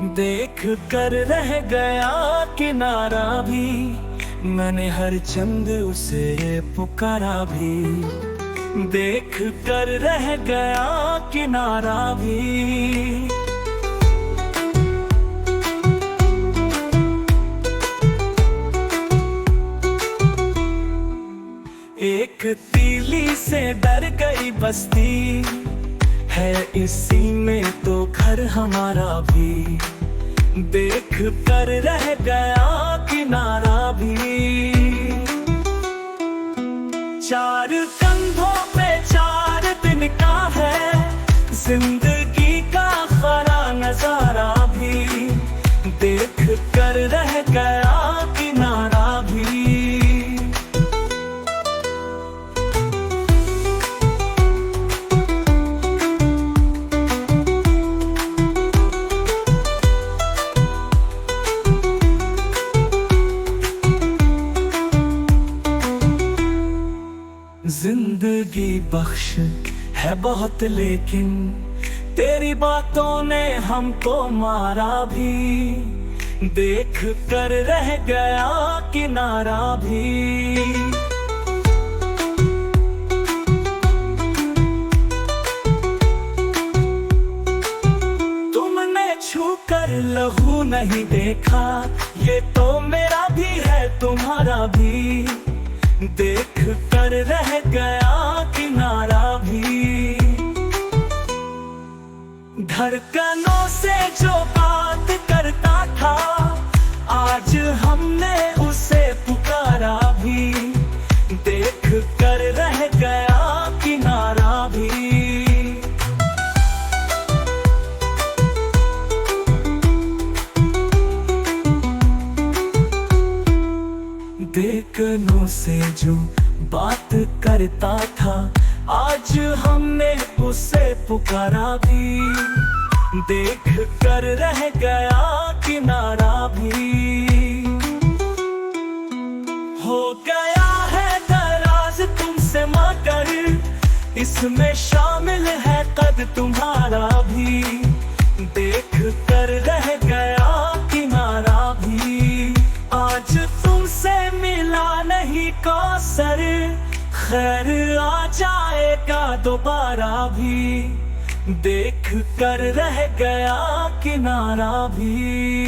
देख कर रह गया किनारा भी, मैंने हर चंद उसे पुकारा भी। देख कर रह गया किनारा भी। एक तीली से डर गई बस्ती, है इसी में तो घर हमारा भी। देख कर रह गया किनारा भी। चार कंधों पे 4 दिन का है जिंदगी का खरा नजारा भी। देख कर रह गया किनारा भी। जिंदगी बख्श है बहुत, लेकिन तेरी बातों ने हमको मारा भी। देख कर रह गया किनारा भी। तुमने छू कर लहू नहीं देखा, ये तो मेरा भी है तुम्हारा भी। देख कर रह गया किनारा भी। धड़कनों से जो बात करता था, आज हमने उसे पुकारा भी। देख कर रह गया किनारा भी। देखनों से जो बात करता था, आज हमने उसे पुकारा भी। देख कर रह गया किनारा भी। हो गया है दराज तुमसे मगर, इसमें शामिल है कद तुम्हारा भी। देख कर रह गया किनारा भी। आज तुमसे मिला नहीं कौसर, खैर आ जाएगा दोबारा भी। देख कर रह गया किनारा भी।